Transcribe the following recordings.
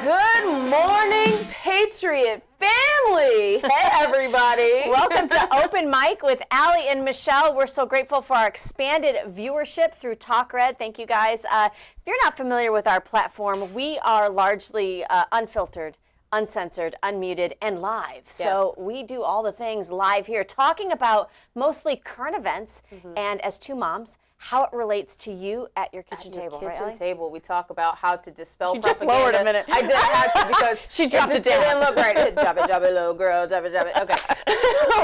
Good morning, Patriot family. Hey, everybody. Welcome to Open Mic with Allie and Michelle. We're so grateful for our expanded viewership through Talk Red. Thank you, guys. If you're not familiar with our platform, we are largely unfiltered, uncensored, unmuted, and live. Yes. So we do all the things live here, talking about mostly current events and, as two moms, how it relates to you at your kitchen table. Kitchen table. We talk about how to dispel She propaganda. just lowered a minute. I did. I had to because She dropped it down. It didn't look right. Jab it, little girl. Jab it. Okay.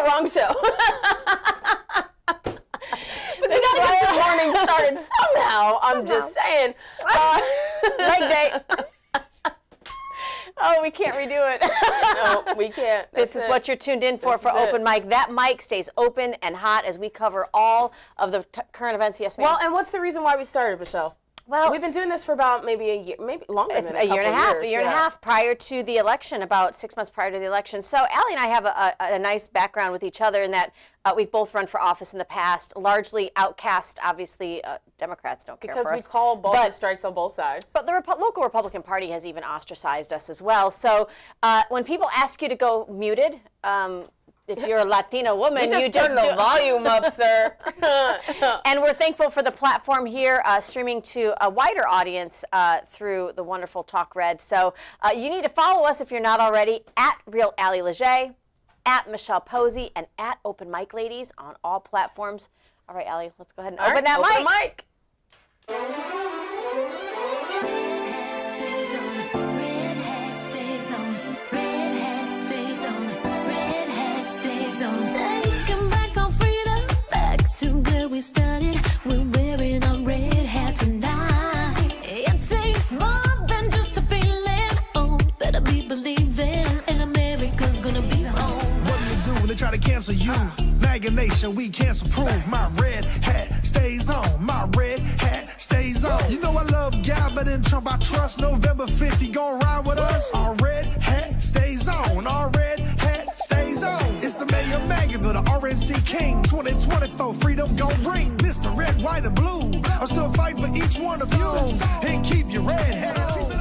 Wrong show. But you gotta get the morning started somehow. I'm just saying. Leg day. Oh, we can't redo it. No, we can't. This is what you're tuned in for Open Mic. That mic stays open and hot as we cover all of the current events. Yes, ma'am. Well, and what's the reason why we started, Michelle? Well, we've been doing this for about maybe a year, maybe longer than a year and a half. years. A year and a half prior to the election, about 6 months prior to the election. So Allie and I have a nice background with each other in that we've both run for office in the past, largely outcast, obviously, Democrats don't care for us. Because we call balls strikes on both sides. But the local Republican Party has even ostracized us as well. So when people ask you to go muted, if you're a Latina woman, you just turn the volume up, sir. And we're thankful for the platform here, streaming to a wider audience through the wonderful Talk Red. So you need to follow us if you're not already, at Real Allie Leger, at Michelle Posey, and at Open Mic Ladies on all platforms. All right, Allie, let's go ahead and open that mic. Open the mic. Taking back our freedom, back to where we started. We're wearing our red hat tonight. It takes more than just a feeling. Oh, better be believing, and America's gonna be home. What do you do when they try to cancel you? MAGA Nation, we cancel proof. My red hat stays on. My red hat stays on. You know I love God, but in Trump I trust. November 5th, he gon' ride with us. Our red hat stays on. Our red hat stays on. It's the mayor of MAGAville, the RNC King. 2024, freedom gon' ring. Mr. Red, White, and Blue. I'm still fighting for each one of you. And keep your red hat on.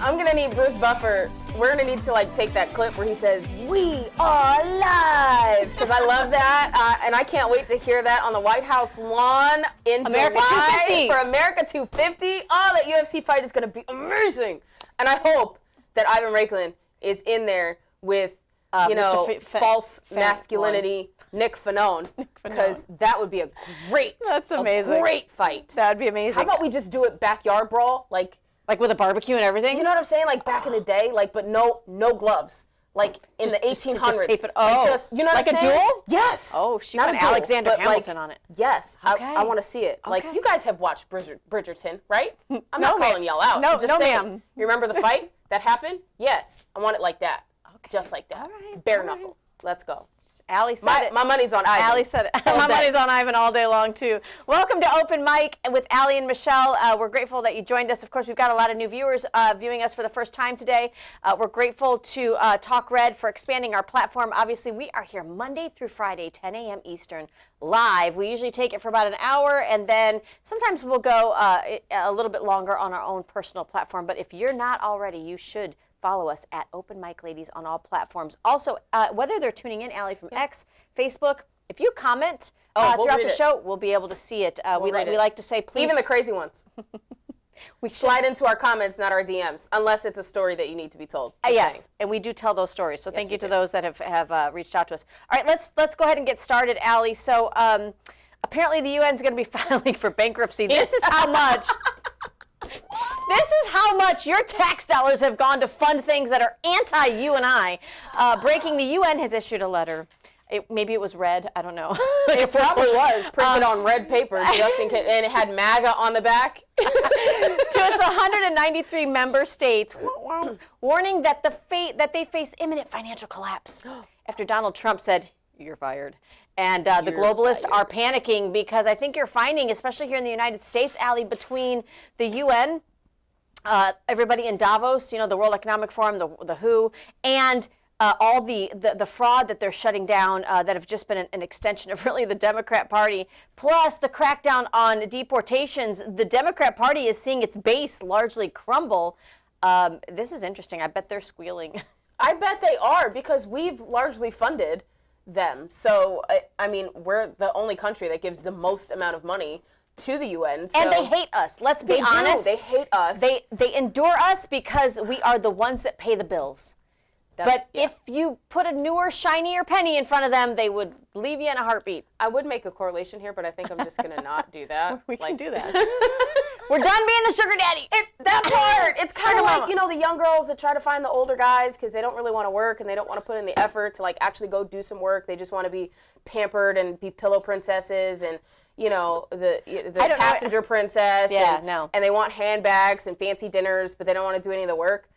I'm gonna need Bruce Buffer. We're gonna need to take that clip where he says, "We are live," because I love that, and I can't wait to hear that on the White House lawn in America July 250. for America 250. Oh, that UFC fight is gonna be amazing, and I hope that Ivan Raiklin is in there with false masculinity. Nick Fanone, because that would be a great, great fight. That'd be amazing. How about we just do it backyard brawl, like with a barbecue and everything? You know what I'm saying? Like back in the day, but no gloves. Like in the 1800s. Just tape it. You know what I'm saying? Like a duel? Yes. Oh, she Not went a duel, Alexander but Hamilton on it. Yes. Okay. I want to see it. Like, Okay. you guys have watched Bridgerton, right? I'm No, not calling ma'am. y'all out. No, I'm just no, saying. ma'am. You remember the fight that happened? Yes. I want it like that. Okay. Just like that. All right. Bare All right. knuckle. Let's go. Allie said it. My money's on Ivan. Allie said it. My money's on Ivan all day long, too. Welcome to Open Mic with Allie and Michelle. We're grateful that you joined us. Of course, we've got a lot of new viewers viewing us for the first time today. We're grateful to Talk Red for expanding our platform. Obviously, we are here Monday through Friday, 10 a.m. Eastern, live. We usually take it for about an hour, and then sometimes we'll go a little bit longer on our own personal platform. But if you're not already, you should follow us at Open Mic Ladies on all platforms. Also, whether they're tuning in, Allie, from X, Facebook, if you comment we'll throughout read the it. show, we'll be able to see it. We read it. like to say, please. Even the crazy ones. we Slide into our comments, not our DMs, unless it's a story that you need to be told. Just yes, saying. and we do tell those stories. So thank we you to do. those that have reached out to us. All right, let's go ahead and get started, Allie. So apparently the UN is going to be filing for bankruptcy. This is how much. This is how much your tax dollars have gone to fund things that are anti-you and I. Breaking, the UN has issued a letter. Maybe it was red. I don't know. It probably was printed on red paper, just in case, and it had MAGA on the back. To its 193 member states, warning that they face imminent financial collapse after Donald Trump said, "You're fired." And the globalists are panicking because I think you're finding, especially here in the United States, Allie, between the UN, everybody in Davos, the World Economic Forum, the WHO, and all the fraud that they're shutting down that have just been an extension of really the Democrat Party, plus the crackdown on deportations, the Democrat Party is seeing its base largely crumble. This is interesting. I bet they're squealing. I bet they are, because we've largely funded them. So, I mean, we're the only country that gives the most amount of money to the UN. So and they hate us. Let's be honest. They hate us. They endure us because we are the ones that pay the bills. But if you put a newer, shinier penny in front of them, they would leave you in a heartbeat. I would make a correlation here, but I think I'm just going to not do that. We can do that. We're done being the sugar daddy. That part. It's kind of like, you know, the young girls that try to find the older guys because they don't really want to work and they don't want to put in the effort to, like, actually go do some work. They just want to be pampered and be pillow princesses and, you know, the passenger princess. Yeah, and they want handbags and fancy dinners, but they don't want to do any of the work.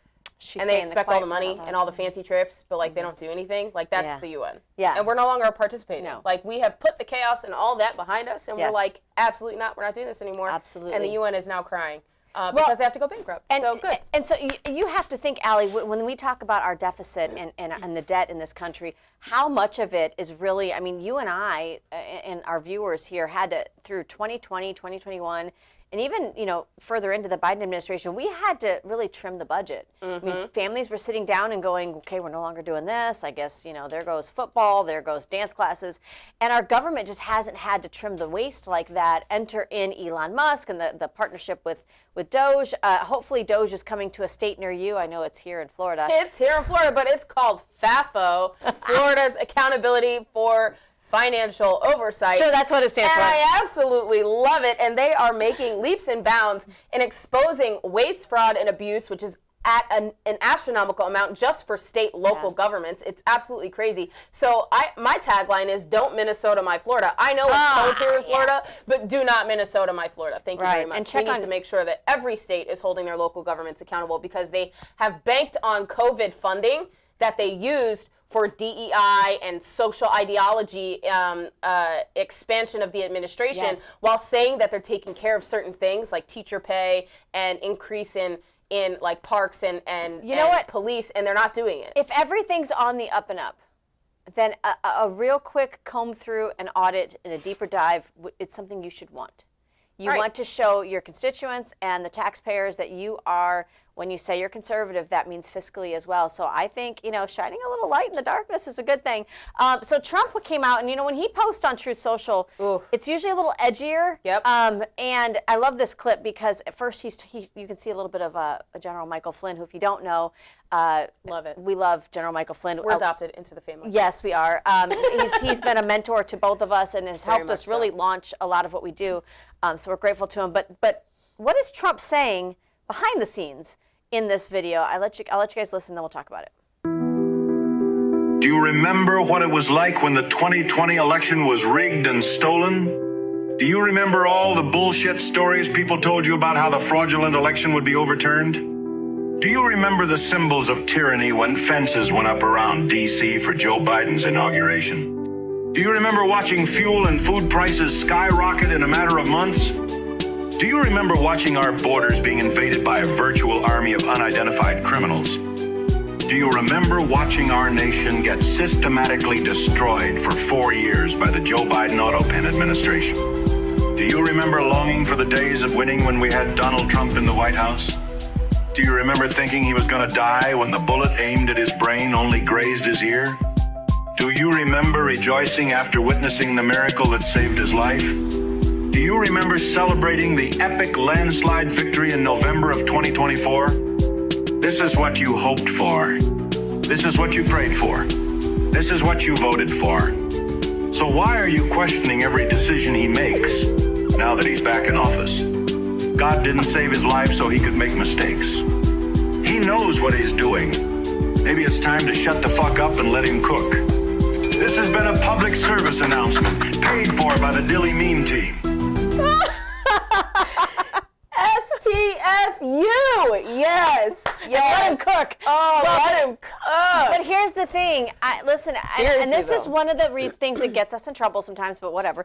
And they expect all the money and all the fancy trips, but, like, they don't do anything. Like, that's the UN. Yeah. And we're no longer participating. No. Like, we have put the chaos and all that behind us, and we're like, absolutely not. We're not doing this anymore. Absolutely. And the UN is now crying because they have to go bankrupt. So good. And so you have to think, Allie, when we talk about our deficit and the debt in this country, how much of it is really, I mean, you and I and our viewers here had to, through 2020, 2021, and even, you know, further into the Biden administration, we had to really trim the budget. I mean, families were sitting down and going, okay, we're no longer doing this. I guess, you know, there goes football, there goes dance classes. And our government just hasn't had to trim the waist like that. Enter in Elon Musk and the partnership with Doge. Hopefully Doge is coming to a state near you. I know it's here in Florida. It's here in Florida, but it's called FAFO, Florida's Accountability for Financial Oversight. So that's what it stands for. And I absolutely love it. And they are making leaps and bounds in exposing waste, fraud, and abuse, which is at an astronomical amount just for state, local governments. It's absolutely crazy. So my tagline is, don't Minnesota my Florida. I know it's cold here in Florida, but do not Minnesota my Florida. Thank you very much. And we need to make sure that every state is holding their local governments accountable because they have banked on COVID funding that they used for DEI and social ideology expansion of the administration while saying that they're taking care of certain things like teacher pay and increase in like parks and police, and they're not doing it. If everything's on the up and up, then a real quick comb through and audit and a deeper dive, it's something you should want. You want to show your constituents and the taxpayers that you are, when you say you're conservative, that means fiscally as well. So I think, you know, shining a little light in the darkness is a good thing. So Trump came out, and, you know, when he posts on Truth Social, it's usually a little edgier. Yep. And I love this clip because at first you can see a little bit of General Michael Flynn, who, if you don't know, love it. We love General Michael Flynn. We're adopted into the family. Yes, we are. He's been a mentor to both of us and has helped us really launch a lot of what we do. So we're grateful to him. But what is Trump saying behind the scenes in this video? I'll let you guys listen, then we'll talk about it. Do you remember what it was like when the 2020 election was rigged and stolen? Do you remember all the bullshit stories people told you about how the fraudulent election would be overturned? Do you remember the symbols of tyranny when fences went up around D.C. for Joe Biden's inauguration? Do you remember watching fuel and food prices skyrocket in a matter of months? Do you remember watching our borders being invaded by a virtual army of unidentified criminals? Do you remember watching our nation get systematically destroyed for 4 years by the Joe Biden autopen administration? Do you remember longing for the days of winning when we had Donald Trump in the White House? Do you remember thinking he was going to die when the bullet aimed at his brain only grazed his ear? Do you remember rejoicing after witnessing the miracle that saved his life? Do you remember celebrating the epic landslide victory in November of 2024? This is what you hoped for. This is what you prayed for. This is what you voted for. So why are you questioning every decision he makes now that he's back in office? God didn't save his life so he could make mistakes. He knows what he's doing. Maybe it's time to shut the fuck up and let him cook. This has been a public service announcement paid for by the Dilly Meme team. STFU! Yes. Let him cook. Let him cook. But here's the thing. Listen, and this is one of the things that gets us in trouble sometimes, but whatever.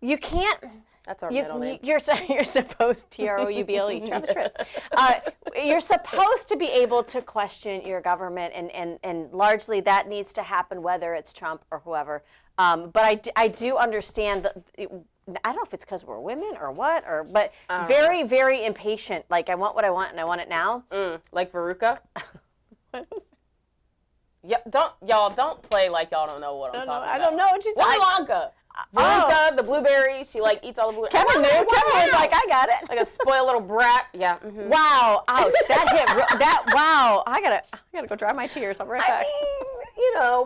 You can't... That's our middle name. You're supposed, Trouble, Travis Tritt. You're supposed to be able to question your government, and largely that needs to happen whether it's Trump or whoever. But I do understand that. I don't know if it's because we're women or what, but very, very impatient. Like, I want what I want and I want it now. Like Veruca? Don't play like y'all don't know what I'm talking about. I don't know what she's talking about. Wonka. Veruca, the blueberry, she like eats all the blueberries. Kevin knew. Kevin was like, I got it. Like a spoiled little brat. Yeah. Mm-hmm. Wow. Ouch. That hit. Wow. I gotta go dry my tears. I'll be right back.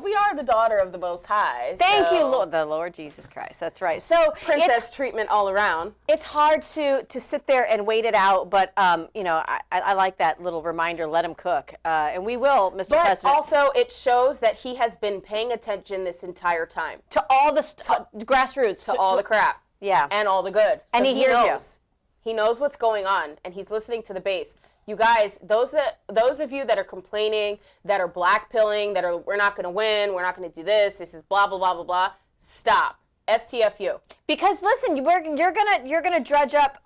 We are the daughter of the Most High. Thank you, Lord, the Lord Jesus Christ. That's right. So princess treatment all around. It's hard to sit there and wait it out, but I like that little reminder. Let him cook, and we will, Mr. President. But also, it shows that he has been paying attention this entire time to all the grassroots, to all the crap, and all the good. So and he hears you. He knows what's going on, and he's listening to the base. You guys, those of you that are complaining, that are blackpilling, that are we're not going to win, we're not going to do this is blah blah blah blah blah. Stop. STFU. Because listen, you're gonna drudge up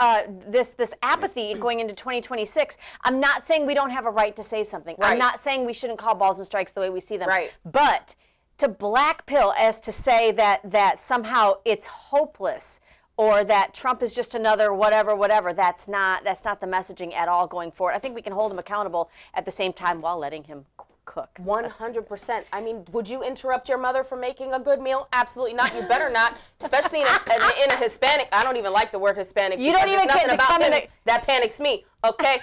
this apathy going into 2026. I'm not saying we don't have a right to say something. Right. I'm not saying we shouldn't call balls and strikes the way we see them. Right. But to blackpill as to say that somehow it's hopeless, or that Trump is just another whatever, that's not the messaging at all going forward. I think we can hold him accountable at the same time while letting him cook. 100%. I mean, would you interrupt your mother from making a good meal? Absolutely not. You better not, especially in a Hispanic. I don't even like the word Hispanic. You don't even get about him. That panics me, okay?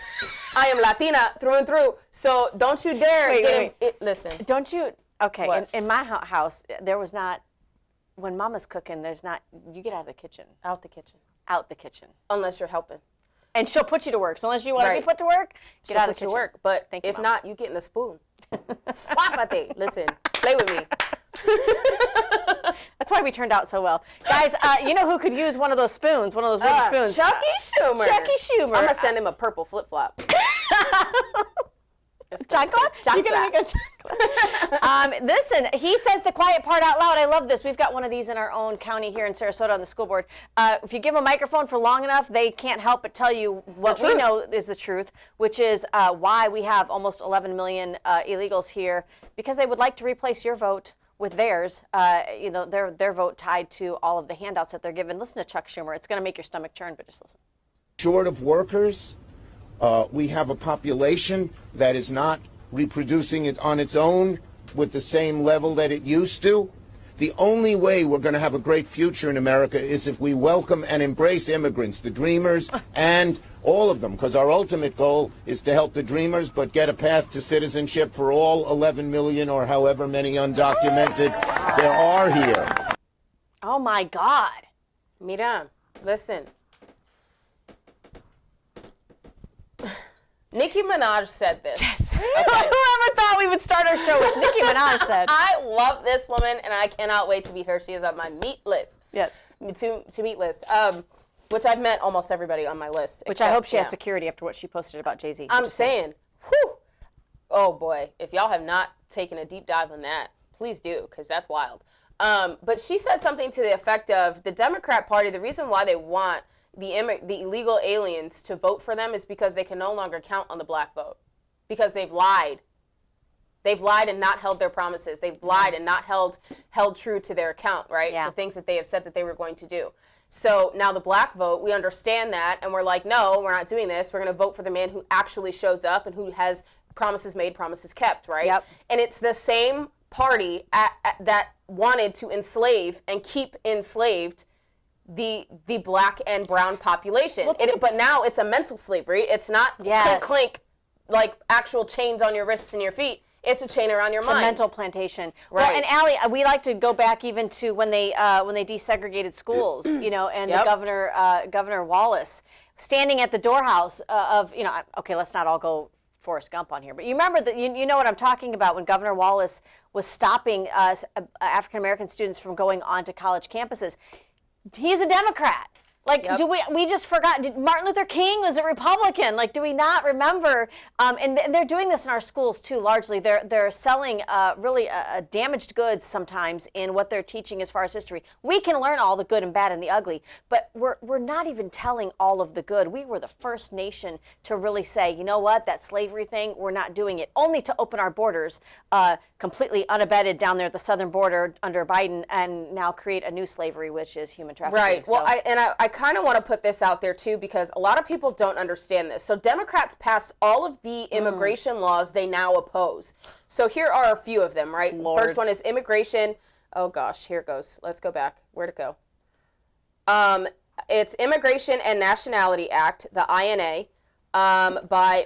I am Latina through and through, so don't you dare listen. Don't you, okay, in my house, there was not, when Mama's cooking, you get out of the kitchen. Out the kitchen. Out the kitchen. Unless you're helping. And she'll put you to work. So unless you want to be put to work, get out of the kitchen. Work. But if not, you get in the spoon. Swapate. Listen, play with me. That's why we turned out so well. Guys, you know who could use one of those spoons, one of those wooden spoons? Chucky Schumer. Chucky Schumer. I'm going to send him a purple flip-flop. Chocolate? You're going to make a chocolate. Listen, he says the quiet part out loud. I love this. We've got one of these in our own county here in Sarasota on the school board. If you give them a microphone for long enough, they can't help but tell you what we know is the truth, which is why we have almost 11 million illegals here, because they would like to replace your vote with theirs, their vote tied to all of the handouts that they're given. Listen to Chuck Schumer. It's going to make your stomach churn, but just listen. Short of workers, we have a population that is not reproducing it on its own with the same level that it used to. The only way we're going to have a great future in America is if we welcome and embrace immigrants, the dreamers, and all of them, because our ultimate goal is to help the dreamers, but get a path to citizenship for all 11 million or however many undocumented there are here. Oh, my God. Mira, listen. Nicki Minaj said this. Yes. Okay. Whoever thought we would start our show with Nicki Minaj said. I love this woman, and I cannot wait to meet her. She is on my meet list. Yes. To meet list. Which I've met almost everybody on my list. Which I hope she has security after what she posted about Jay-Z. I'm saying, whew. Oh, boy. If y'all have not taken a deep dive on that, please do, because that's wild. But she said something to the effect of the Democrat Party, the reason why they want the illegal aliens to vote for them is because they can no longer count on the black vote, because they've lied. They've lied and not held their promises. They've lied and not held true to their account, right? Yeah. The things that they have said that they were going to do. So now the black vote, we understand that, and we're like, no, we're not doing this. We're going to vote for the man who actually shows up and who has promises made, promises kept, right? Yep. And it's the same party that wanted to enslave and keep enslaved the black and brown population. But now it's a mental slavery. It's not clink, clink, like actual chains on your wrists and your feet. It's a chain around your mind. It's a mental plantation. Right. Well, and Allie, we like to go back even to when they desegregated schools, and the Governor Wallace standing at the doorhouse of, okay, let's not all go Forrest Gump on here, but you remember that you know what I'm talking about when Governor Wallace was stopping African American students from going onto college campuses. He's a Democrat. Like, do we just forgot? Did Martin Luther King was a Republican? Like, do we not remember? And they're doing this in our schools too. Largely, they're selling really damaged goods sometimes in what they're teaching as far as history. We can learn all the good and bad and the ugly, but we're not even telling all of the good. We were the first nation to really say, you know what, that slavery thing, we're not doing it. Only to open our borders completely unabated down there at the southern border under Biden, and now create a new slavery, which is human trafficking. Right. Well, I kind of want to put this out there too, because a lot of people don't understand this. So Democrats passed all of the immigration laws they now oppose. So here are a few of them, right? Lord. First one is immigration. Oh gosh, here it goes. Let's go back. Where'd it go? It's Immigration and Nationality Act, the INA, by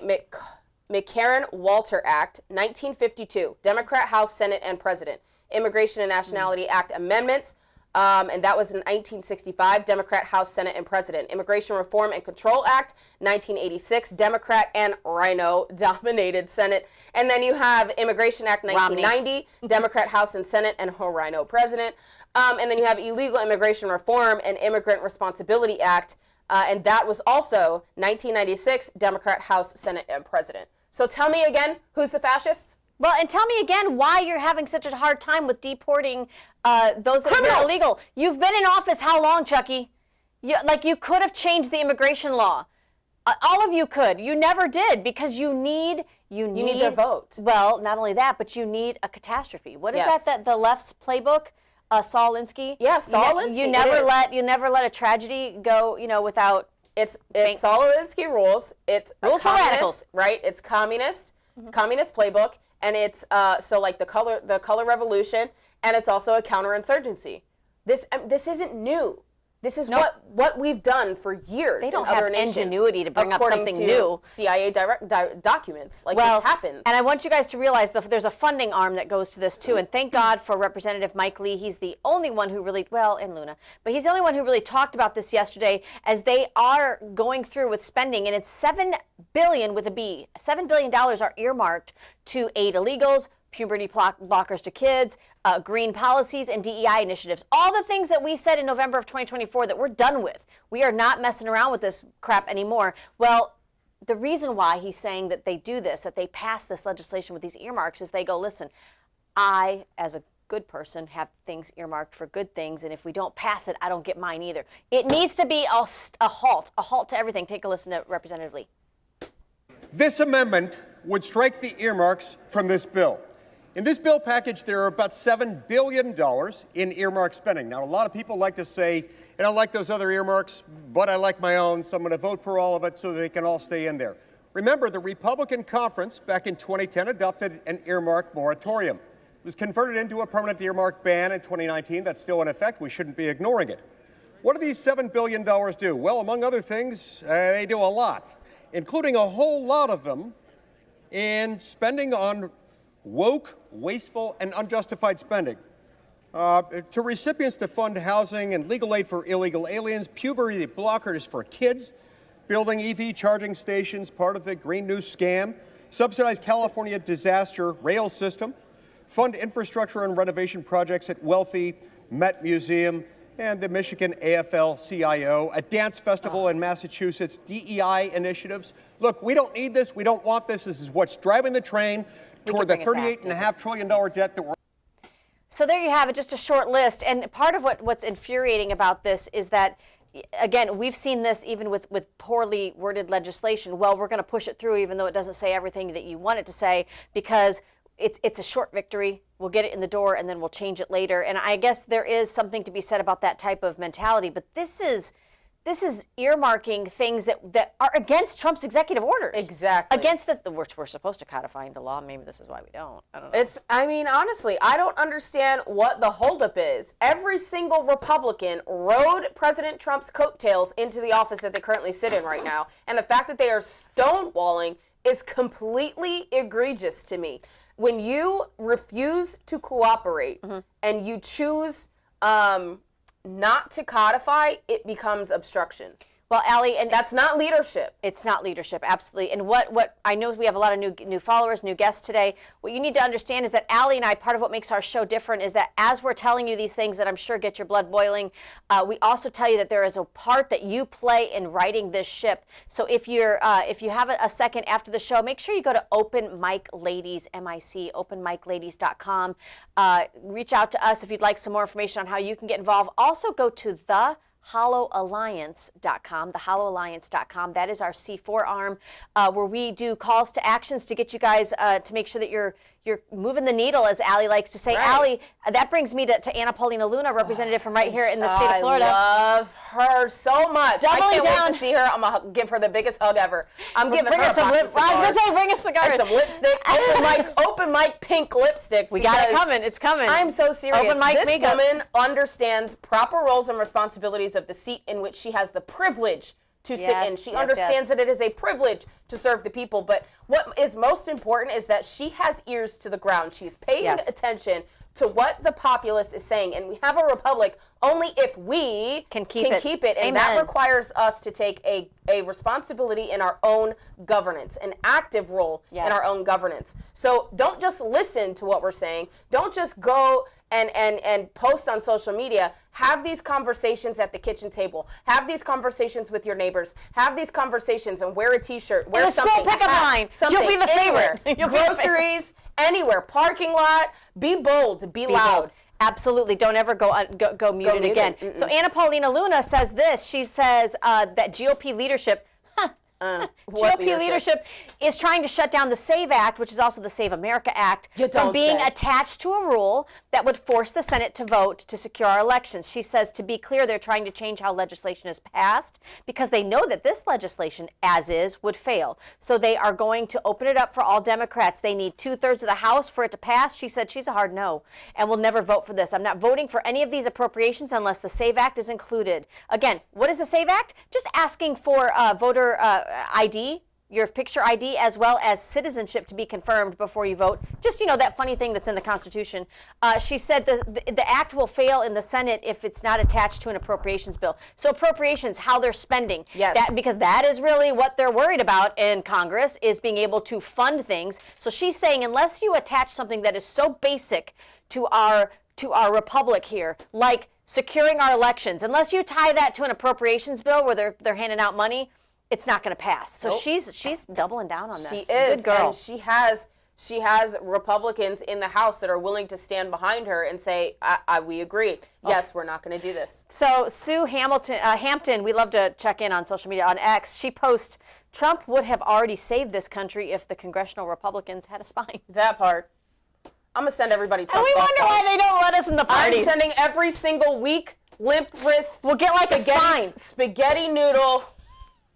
McCarran-Walter Act, 1952. Democrat, House, Senate, and President. Immigration and Nationality Act amendments. And that was in 1965, Democrat, House, Senate, and President. Immigration Reform and Control Act, 1986, Democrat and Rhino-dominated Senate. And then you have Immigration Act, 1990, Democrat, House, and Senate, and Rhino President. And then you have Illegal Immigration Reform and Immigrant Responsibility Act, and that was also 1996, Democrat, House, Senate, and President. So tell me again, who's the fascists? Well, and tell me again why you're having such a hard time with deporting those that are illegal. You've been in office how long, Chucky? You could have changed the immigration law. All of you could. You never did, because you need their vote. Well, not only that, but you need a catastrophe. What is that the left's playbook? Saul Alinsky? Yeah, Saul Alinsky. You never let a tragedy go, without. It's Saul Alinsky rules. It's rules for radicals, right? It's communist playbook. And it's so like the color revolution, and it's also a counterinsurgency. This isn't new. This is what we've done for years. They don't have ingenuity to bring up something new. CIA documents. This happens. And I want you guys to realize that there's a funding arm that goes to this too. And thank God for Representative Mike Lee. He's the only one who really, and Luna, but he's the only one who really talked about this yesterday, as they are going through with spending, and it's $7 billion with a B. $7 billion are earmarked to aid illegals, puberty blockers to kids, green policies, and DEI initiatives. All the things that we said in November of 2024 that we're done with. We are not messing around with this crap anymore. Well, the reason why he's saying that they do this, that they pass this legislation with these earmarks, is they go, listen, I, as a good person, have things earmarked for good things, and if we don't pass it, I don't get mine either. It needs to be a halt to everything. Take a listen to Representative Lee. This amendment would strike the earmarks from this bill. In this bill package, there are about $7 billion in earmark spending. Now, a lot of people like to say, I don't like those other earmarks, but I like my own, so I'm going to vote for all of it so they can all stay in there. Remember, the Republican conference back in 2010 adopted an earmark moratorium. It was converted into a permanent earmark ban in 2019. That's still in effect. We shouldn't be ignoring it. What do these $7 billion do? Well, among other things, they do a lot, including a whole lot of them in spending on woke, wasteful, and unjustified spending. To recipients to fund housing and legal aid for illegal aliens, puberty blockers for kids, building EV charging stations, part of the Green New scam, subsidize California disaster rail system, fund infrastructure and renovation projects at wealthy Met Museum and the Michigan AFL-CIO, a dance festival in Massachusetts, DEI initiatives. Look, we don't need this. We don't want this. This is what's driving the train toward the $38.5 trillion debt that we're. So there you have it, just a short list. And part of what's infuriating about this is that, again, we've seen this even with poorly worded legislation. Well, we're going to push it through even though it doesn't say everything that you want it to say, because it's a short victory. We'll get it in the door and then we'll change it later. And I guess there is something to be said about that type of mentality. But this is earmarking things that are against Trump's executive orders. Exactly. Against we're supposed to codify into law. Maybe this is why we don't. I don't know. Honestly, I don't understand what the holdup is. Every single Republican rode President Trump's coattails into the office that they currently sit in right now. And the fact that they are stonewalling is completely egregious to me. When you refuse to cooperate and you choose not to codify, it becomes obstruction. Well, Allie, and that's not leadership. It's not leadership, absolutely. And what I know, we have a lot of new followers, new guests today. What you need to understand is that Allie and I, part of what makes our show different is that as we're telling you these things that I'm sure get your blood boiling, we also tell you that there is a part that you play in righting this ship. So if you have a second after the show, make sure you go to Open Mic Ladies, MIC, openmicladies.com. Reach out to us if you'd like some more information on how you can get involved. Also go to thehollowalliance.com, thehollowalliance.com. That is our C4 arm, where we do calls to actions to get you guys to make sure that you're moving the needle, as Allie likes to say. Right. Allie, that brings me to Anna Paulina Luna, representative from right here in the state of Florida. I love her so much. I can't wait to see her. I'm going to give her the biggest hug ever. I'm giving her some lip cigars. I was going to say, bring a cigar. And some lipstick. Open mic pink lipstick. We got it coming. It's coming. I'm so serious. Open mic this makeup. woman understands proper roles and responsibilities of the seat in which she has the privilege to sit in. She understands that it is a privilege to serve the people. But what is most important is that she has ears to the ground. She's paying attention to what the populace is saying. And we have a republic only if we can keep it. And that requires us to take a responsibility in our own governance, an active role in our own governance. So don't just listen to what we're saying. Don't just go and post on social media. Have these conversations at the kitchen table. Have these conversations with your neighbors. Have these conversations and wear a T-shirt. Wear something. School pickup line. Something. You'll be the favorite. Groceries, anywhere. Parking lot. Be bold. Be loud. Bold. Absolutely. Don't ever go muted again. So Anna Paulina Luna says this. She says that GOP leadership GOP leadership is trying to shut down the SAVE Act, which is also the Save America Act, from being attached to a rule that would force the Senate to vote to secure our elections. She says, to be clear, they're trying to change how legislation is passed because they know that this legislation, as is, would fail. So they are going to open it up for all Democrats. They need 2/3 of the House for it to pass. She said she's a hard no and will never vote for this. I'm not voting for any of these appropriations unless the SAVE Act is included. Again, what is the SAVE Act? Just asking for voter ID, your picture ID, as well as citizenship to be confirmed before you vote. Just, that funny thing that's in the Constitution. She said the act will fail in the Senate if it's not attached to an appropriations bill. So appropriations, how they're spending. Yes. Because that is really what they're worried about in Congress, is being able to fund things. So she's saying unless you attach something that is so basic to our republic here, like securing our elections, unless you tie that to an appropriations bill where they're handing out money, it's not going to pass. So she's doubling down on this. She is. Good girl. And she has Republicans in the House that are willing to stand behind her and say, we agree. Yes, we're not going to do this. So Sue Hampton, we love to check in on social media, on X. She posts, Trump would have already saved this country if the congressional Republicans had a spine. That part. I'm going to send everybody Trump. And we wonder why they don't let us in the parties. I'm sending every single week limp wrist. We'll get like a spine. Spaghetti noodle.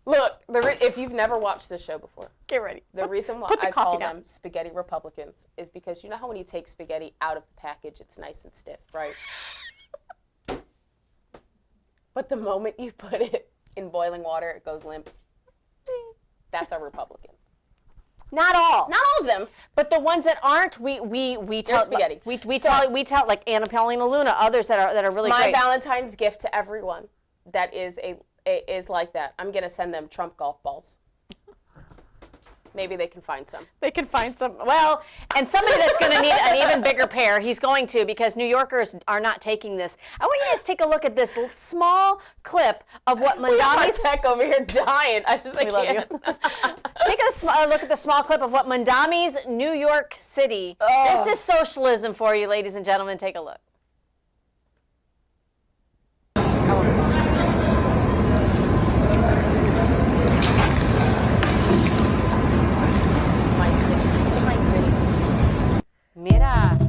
Look, if you've never watched this show before, get ready. The reason why I call them spaghetti Republicans is because you know how when you take spaghetti out of the package, it's nice and stiff, right? But the moment you put it in boiling water, it goes limp. That's our Republican. Not all. Not all of them. But the ones that aren't, we tell spaghetti. We tell like Anna Paulina Luna, others that are really great. My Valentine's gift to everyone that is like that. I'm going to send them Trump golf balls. Maybe they can find some. They can find some. Well, and somebody that's going to need an even bigger pair, he's going to, because New Yorkers are not taking this. I want you guys to take a look at this small clip of what Mandami's... tech over here dying. I can't. Take a look at the small clip of what Mandami's New York City. Oh. This is socialism for you, ladies and gentlemen. Take a look. Mira.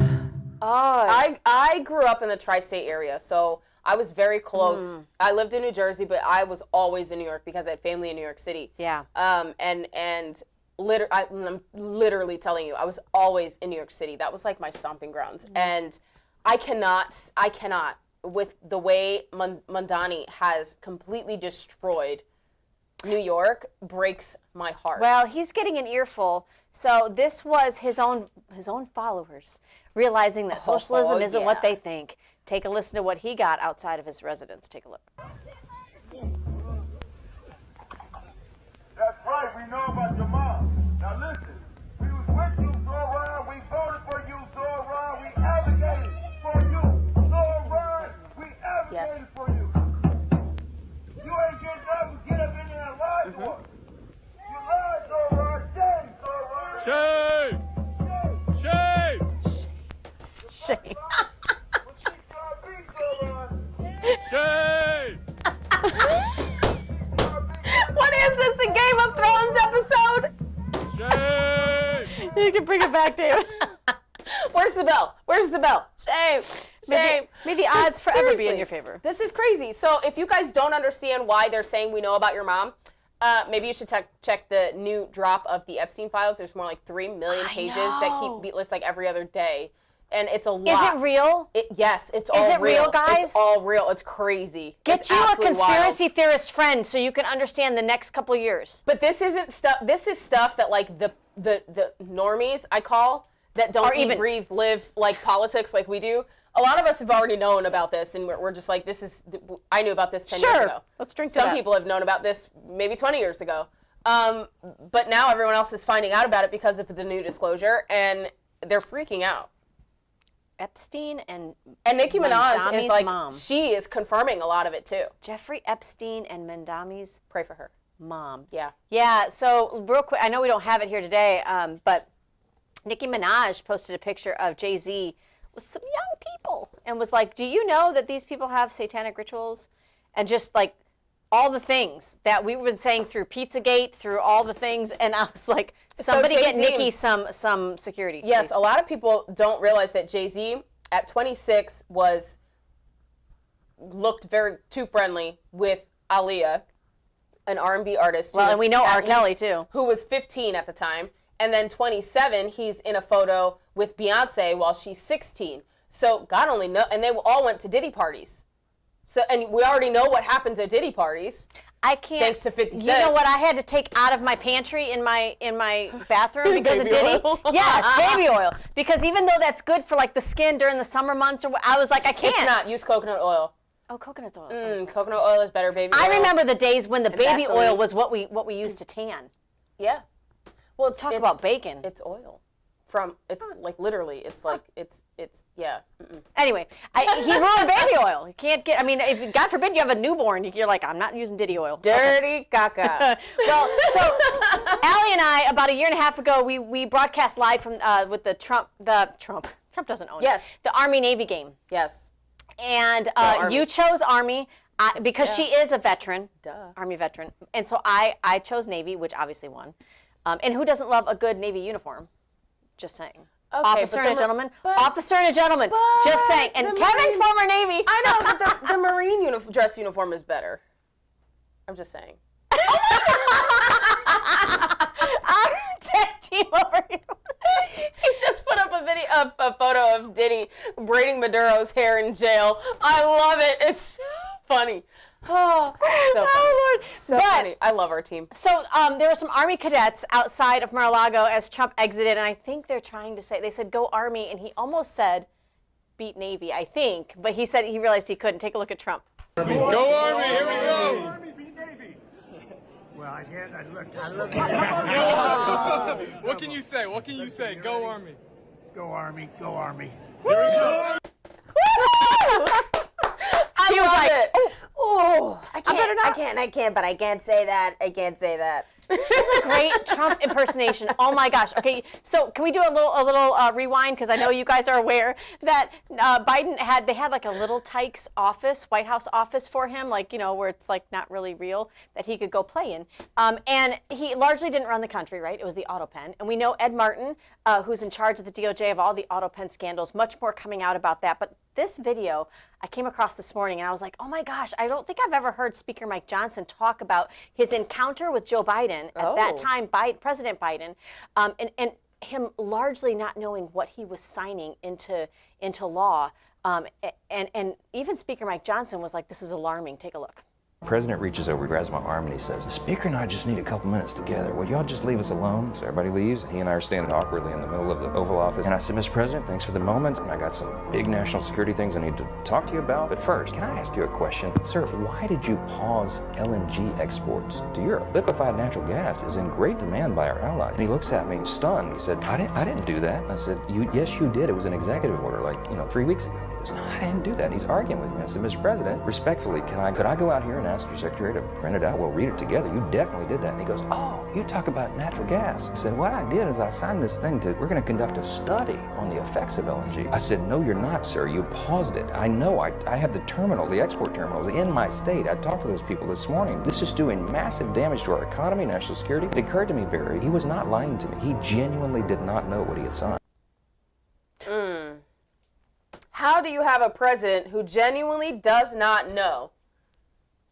Oh. I grew up in the tri-state area, so I was very close. I lived in New Jersey, but I was always in New York because I had family in New York City. Yeah. I'm literally telling you, I was always in New York City. That was like my stomping grounds. And I cannot, with the way Mandani has completely destroyed New York, breaks my heart. Well, he's getting an earful. So this was his own followers realizing that socialism isn't what they think. Take a listen to what he got outside of his residence. Take a look. Thrones episode? Shame! You can bring it back, David. Where's the bell? Where's the bell? Shame. Shame. May the odds forever be in your favor. This is crazy. So if you guys don't understand why they're saying we know about your mom, maybe you should check the new drop of the Epstein files. There's more like 3 million pages that keep beatless like every other day. And it's a lot. Is it real? Yes, it's all real. Is it real, guys? It's all real. It's crazy. Get you a conspiracy theorist friend so you can understand the next couple years. But this isn't stuff. This is stuff that like the normies, I call, that don't eat, breathe, live like politics like we do. A lot of us have already known about this, and we're just like, I knew about this 10 years ago. Let's drink to Some that. people have known about this maybe 20 years ago. But now everyone else is finding out about it because of the new disclosure, and they're freaking out. Epstein and Nicki Minaj Mandami's is like, mom. she is confirming a lot of it too. Jeffrey Epstein and Mandami's Pray for her. mom. Yeah. Yeah, so real quick, I know we don't have it here today, but Nicki Minaj posted a picture of Jay-Z with some young people and was like, do you know that these people have satanic rituals? And just like all the things that we were saying through Pizzagate, through all the things, and I was like, somebody get Nicki some security. Yes, please. a lot of people don't realize that Jay-Z at 26 looked very too friendly with Aaliyah, an R&B artist. Well, and we know R. Kelly too, who was 15 at the time, and then 27, he's in a photo with Beyonce while she's 16. So God only knows, and they all went to Diddy parties. So, and we already know what happens at Diddy parties. I can't. Thanks to 50 Cent. You know what I had to take out of my pantry in my bathroom because of Diddy? Oil. Yes, baby oil. Because even though that's good for like the skin during the summer months, I was like, I can't. It's not. Use coconut oil. Oh, coconut oil. Coconut oil is better, baby oil. I remember the days when the baby Vaseline. oil was what we used to tan. Yeah. Well, Talk about bacon. It's oil. It's like literally, it's like, it's yeah. Anyway, he ruined baby oil. You can't get, I mean, if God forbid you have a newborn, you're like, I'm not using Diddy oil. Dirty caca. Well, so Allie and I, about a year and a half ago, we broadcast live from with the Trump doesn't own it. The Army-Navy game. Yes. And you chose Army because she is a veteran, Army veteran. And so I chose Navy, which obviously won. And who doesn't love a good Navy uniform? Just saying. Okay, officer and a gentleman. Officer and a gentleman. Just saying. And Kevin's former Navy. I know, but the Marine dress uniform is better. I'm just saying. I'm tag team over here. He just put up a photo of Diddy braiding Maduro's hair in jail. I love it. It's funny. Oh, so funny. Oh, Lord. So funny. I love our team. So there were some Army cadets outside of Mar-a-Lago as Trump exited, and I think they're trying to say, they said, go Army, and he almost said, beat Navy, I think. But he said he realized he couldn't. Take a look at Trump. Go Army, here we go. Army, beat Navy. Well, I can't. I look. What can you say? What can you say? Go Army. Go Army. Go Army. Here we go. I love it. Oh, I can't, but I can't say that. I can't say that. That's a great Trump impersonation. Oh my gosh. Okay, so can we do a little rewind, because I know you guys are aware that Biden had like a little Tykes office, White House office for him, like, you know, where it's like not really real, that he could go play in. And he largely didn't run the country, right? It was the auto pen. And we know Ed Martin, who's in charge of the DOJ of all the auto pen scandals, much more coming out about that. But this video I came across this morning, and I was like, oh my gosh, I don't think I've ever heard Speaker Mike Johnson talk about his encounter with Joe Biden at that time, President Biden, and him largely not knowing what he was signing into law. And even Speaker Mike Johnson was like, this is alarming. Take a look. The president reaches over, grabs my arm, and he says, the speaker and I just need a couple minutes together. Would y'all just leave us alone? So everybody leaves. He and I are standing awkwardly in the middle of the Oval Office. And I said, Mr. President, thanks for the moment. I got some big national security things I need to talk to you about. But first, can I ask you a question? Sir, why did you pause LNG exports to Europe? Liquefied natural gas is in great demand by our allies. And he looks at me stunned. He said, I didn't do that. And I said, yes, you did. It was an executive order, like, 3 weeks ago. goes, no, I didn't do that. And he's arguing with me. I said, Mr. President, respectfully, could I go out here and ask your secretary to print it out? We'll read it together. You definitely did that. And he goes, oh, you talk about natural gas. I said, what I did is I signed this thing we're going to conduct a study on the effects of LNG. I said, no, you're not, sir. You paused it. I know. I have the export terminals in my state. I talked to those people this morning. This is doing massive damage to our economy, national security. It occurred to me, Barry, he was not lying to me. He genuinely did not know what he had signed. How do you have a president who genuinely does not know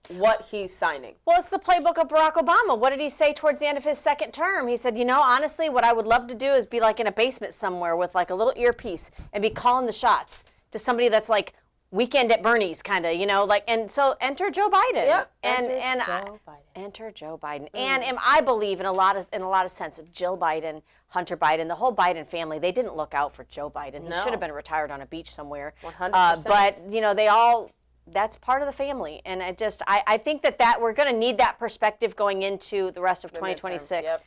what he's signing? Well, it's the playbook of Barack Obama. What did he say towards the end of his second term? He said, you know, honestly, what I would love to do is be like in a basement somewhere with like a little earpiece and be calling the shots to somebody that's like Weekend at Bernie's kind of, you know, like, and so enter Joe Biden. Yep. Enter Joe Biden. And I believe in a lot of sense of Jill Biden, Hunter Biden, the whole Biden family. They didn't look out for Joe Biden. He should have been retired on a beach somewhere. 100%. But you know, that's part of the family. And I think that we're going to need that perspective going into the rest of 2026. Yep.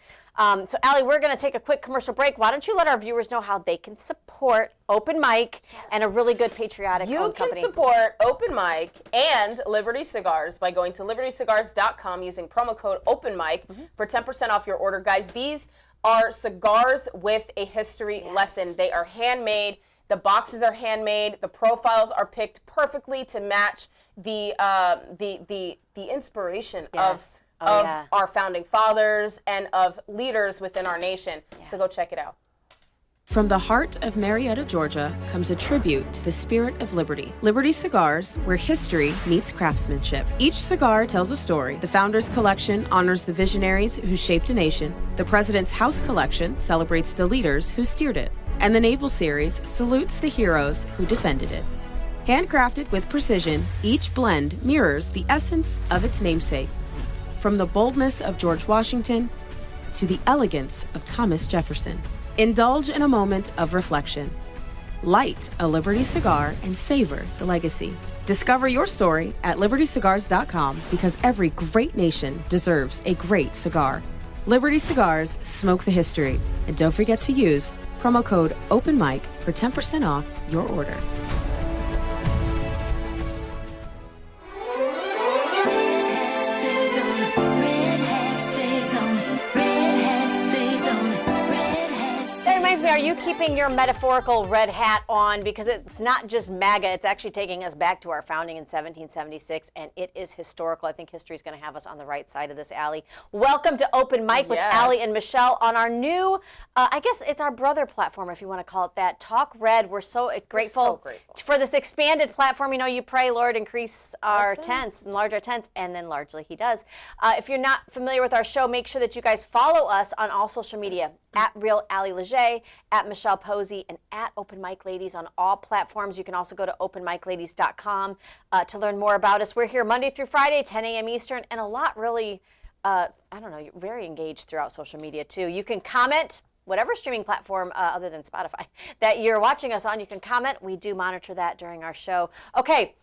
So, Allie, we're going to take a quick commercial break. Why don't you let our viewers know how they can support Open Mic and a really good patriotic You can company. support Open Mic and Liberty Cigars by going to libertycigars.com using promo code OpenMic for 10% off your order. Guys, these are cigars with a history lesson. They are handmade. The boxes are handmade. The profiles are picked perfectly to match the inspiration of our founding fathers and of leaders within our nation. So go check it out. From the heart of Marietta, Georgia, comes a tribute to the spirit of liberty. Liberty Cigars, where history meets craftsmanship. Each cigar tells a story. The Founders Collection honors the visionaries who shaped a nation. The President's House Collection celebrates the leaders who steered it. And the Naval Series salutes the heroes who defended it. Handcrafted with precision, each blend mirrors the essence of its namesake. From the boldness of George Washington to the elegance of Thomas Jefferson. Indulge in a moment of reflection. Light a Liberty cigar and savor the legacy. Discover your story at libertycigars.com because every great nation deserves a great cigar. Liberty Cigars, smoke the history. And don't forget to use promo code OpenMic for 10% off your order. Are you keeping your metaphorical red hat on? Because it's not just MAGA, it's actually taking us back to our founding in 1776, and it is historical. I think history is going to have us on the right side of this, Allie. Welcome to Open Mic with Allie and Michelle on our new, I guess it's our brother platform, if you want to call it that, Talk Red. We're so grateful for this expanded platform. You know, you pray, Lord, increase our tents, enlarge our tents, and then largely he does. If you're not familiar with our show, make sure that you guys follow us on all social media, at Real Allie Leger, at Michelle Posey, and at Open Mic Ladies on all platforms. You can also go to openmicladies.com to learn more about us. We're here Monday through Friday, 10 a.m. Eastern, and a lot really, I don't know, very engaged throughout social media too. You can comment, whatever streaming platform other than Spotify that you're watching us on, you can comment. We do monitor that during our show. Okay,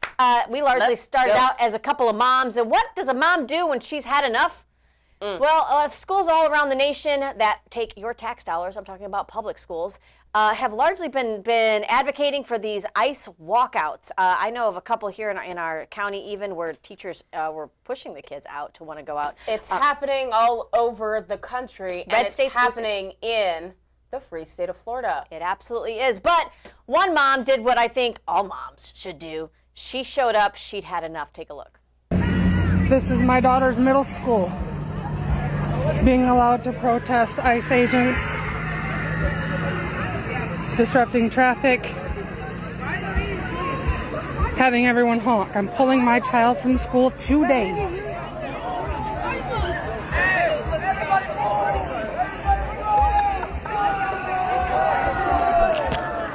we largely started out as a couple of moms, and what does a mom do when she's had enough? Well, schools all around the nation that take your tax dollars, I'm talking about public schools, have largely been advocating for these ICE walkouts. I know of a couple here in our county even where teachers were pushing the kids out to want to go out. It's happening all over the country, and it's happening in the free state of Florida. It absolutely is. But one mom did what I think all moms should do. She showed up. She'd had enough. Take a look. This is my daughter's middle school. Being allowed to protest ICE agents, disrupting traffic, having everyone honk. I'm pulling my child from school today.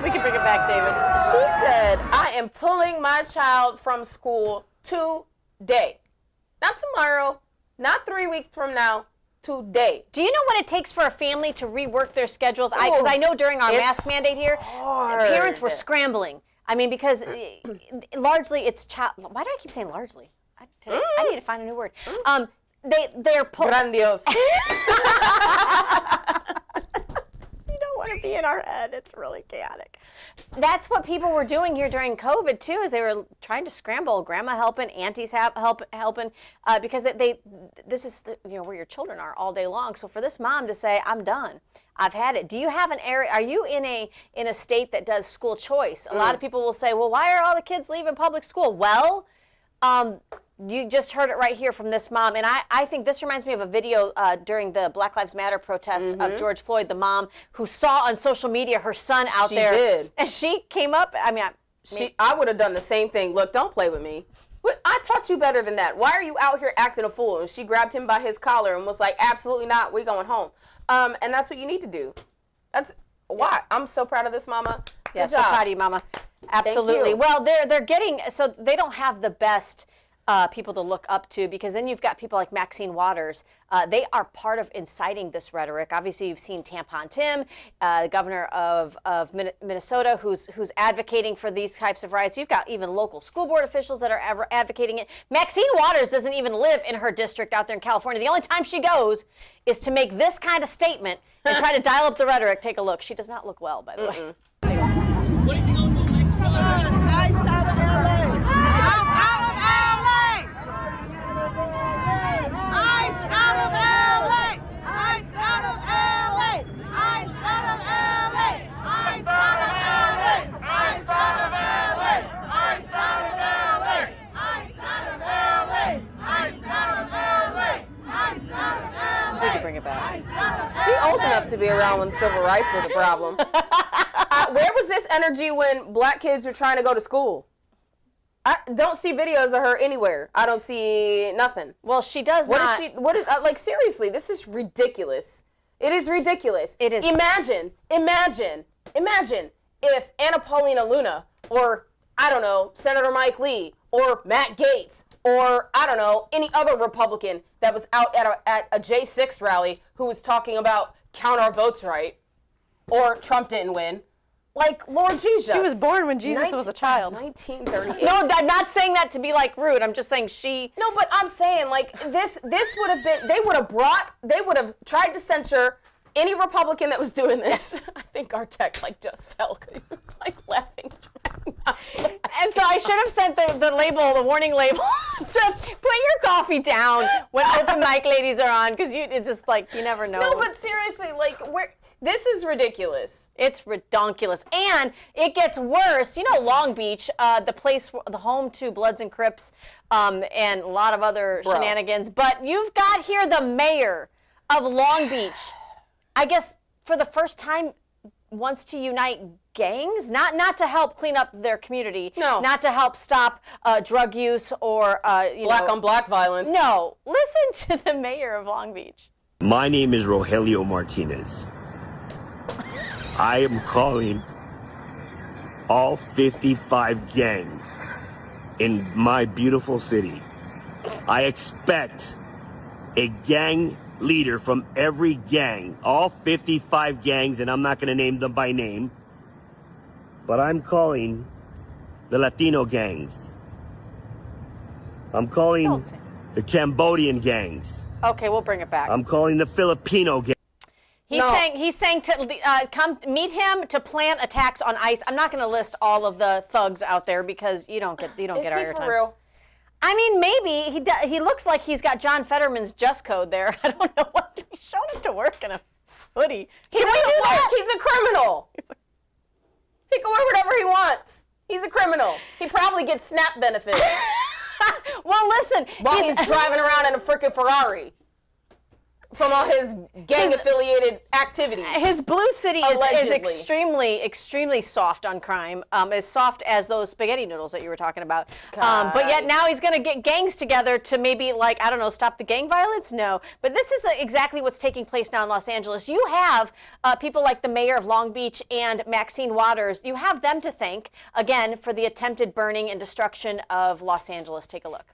We can bring it back, David. She said, I am pulling my child from school today. Not tomorrow, not 3 weeks from now. Today. Do you know what it takes for a family to rework their schedules? Because I know during our mask mandate here, parents were scrambling. I mean, because largely it's child. Why do I keep saying largely? I need to find a new word. They're grandiose. You know what? want to be in our head. It's really chaotic. That's what people were doing here during COVID too, is they were trying to scramble. Grandma helping, aunties helping, because this is where your children are all day long. So for this mom to say, "I'm done, I've had it." Do you have an area? Are you in a state that does school choice? A lot of people will say, "Well, why are all the kids leaving public school?" Well, you just heard it right here from this mom. And I think this reminds me of a video during the Black Lives Matter protest of George Floyd, the mom who saw on social media her son out there. She did. And she came up. I mean, I would have done the same thing. Look, don't play with me. I taught you better than that. Why are you out here acting a fool? And she grabbed him by his collar and was like, absolutely not. We're going home. And that's what you need to do. That's why. I'm so proud of this mama. Yes, we're proud of you, mama. Absolutely. Well, they're getting, so they don't have the best people to look up to, because then you've got people like Maxine Waters. They are part of inciting this rhetoric. Obviously, you've seen Tampon Tim, the governor of Minnesota, who's advocating for these types of riots. You've got even local school board officials that are advocating it. Maxine Waters doesn't even live in her district out there in California. The only time she goes is to make this kind of statement and try to dial up the rhetoric. Take a look. She does not look well, by the way. What is he going to do? Come on, ice out of LA. Ice out of LA. Ice out of LA. Ice out of LA. Ice out of LA. Ice out of LA. Ice out of LA. Ice out of LA. Ice out of LA. Ice out of LA. Ice out of LA. We can bring it back. She old enough to be around when civil rights was a problem. Where was this energy when black kids were trying to go to school? I don't see videos of her anywhere. I don't see nothing. Well, she does not. What is like, seriously, this is ridiculous. It is ridiculous. It is. Imagine if Anna Paulina Luna, or, I don't know, Senator Mike Lee, or Matt Gaetz, or, I don't know, any other Republican that was out at a J6 rally who was talking about count our votes right, or Trump didn't win. Like, Lord Jesus. She was born when Jesus was a child. 1938. No, I'm not saying that to be, like, rude. I'm just saying she... No, but I'm saying, like, this would have been... They would have tried to censure any Republican that was doing this. I think our tech, like, just fell because he was, like, laughing. And so I should have sent the warning label to put your coffee down when open mic ladies are on, because it's just, like, you never know. No, but seriously, like, this is ridiculous. It's redonkulous. And it gets worse. You know, Long Beach, the home to Bloods and Crips, and a lot of other shenanigans. But you've got here the mayor of Long Beach, I guess for the first time, wants to unite gangs, not to help clean up their community, not to help stop drug use or black on black violence. No, listen to the mayor of Long Beach. My name is Rogelio Martinez. I am calling all 55 gangs in my beautiful city. I expect a gang leader from every gang, all 55 gangs, and I'm not going to name them by name, but I'm calling the Latino gangs. I'm calling the Cambodian gangs. Okay, we'll bring it back. I'm calling the Filipino gangs. He's saying to come meet him to plan attacks on ICE. I'm not going to list all of the thugs out there because you don't get our airtime. Is he for real? I mean, maybe he looks like he's got John Fetterman's just code there. I don't know what he showed up to work in a hoodie. Can we do that? He's a criminal. He can wear whatever he wants. He's a criminal. He probably gets SNAP benefits. Well, listen, while he's driving around in a frickin' Ferrari. From all his gang-affiliated activities. His blue city is extremely, extremely soft on crime, as soft as those spaghetti noodles that you were talking about. But yet now he's going to get gangs together to maybe, like, I don't know, stop the gang violence? No. But this is exactly what's taking place now in Los Angeles. You have people like the mayor of Long Beach and Maxine Waters. You have them to thank, again, for the attempted burning and destruction of Los Angeles. Take a look.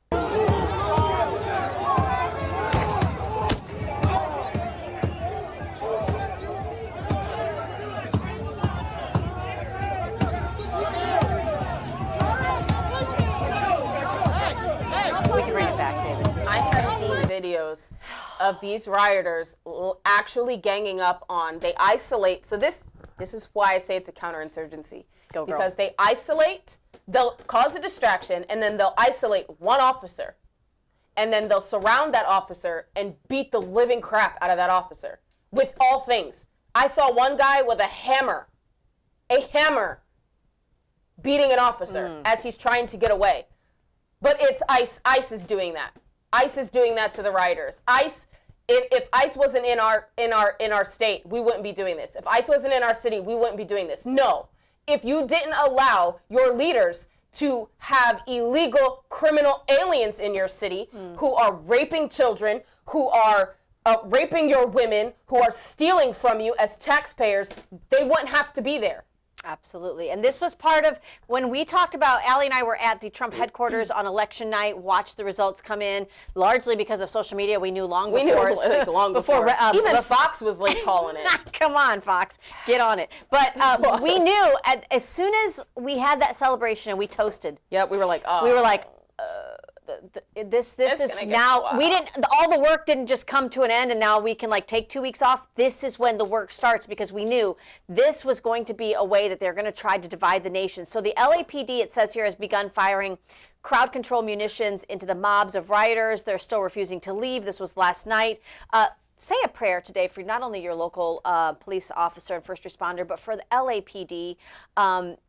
Videos of these rioters actually ganging up on, they isolate, so this, This is why I say it's a counterinsurgency. Go, girl. Because they isolate, they'll cause a distraction, and then they'll isolate one officer. And then they'll surround that officer and beat the living crap out of that officer with all things. I saw one guy with a hammer, beating an officer as he's trying to get away. But it's ICE. ICE is doing that. ICE is doing that to the rioters. ICE, if ICE wasn't in our state, we wouldn't be doing this. If ICE wasn't in our city, we wouldn't be doing this. No. If you didn't allow your leaders to have illegal criminal aliens in your city who are raping children, who are raping your women, who are stealing from you as taxpayers, they wouldn't have to be there. Absolutely. And this was part of when we talked about, Allie and I were at the Trump headquarters on election night, watched the results come in, largely because of social media. We knew long before. We knew long before. Even Fox was late calling it. Come on, Fox. Get on it. But we knew as soon as we had that celebration and we toasted. Yep, we were like, oh. We were like, this is now, we didn't, all the work didn't just come to an end and now we can like take 2 weeks off. This is when the work starts because we knew this was going to be a way that they're going to try to divide the nation. So the LAPD, it says here, has begun firing crowd control munitions into the mobs of rioters. They're still refusing to leave. This was last night. Say a prayer today for not only your local police officer and first responder, but for the LAPD.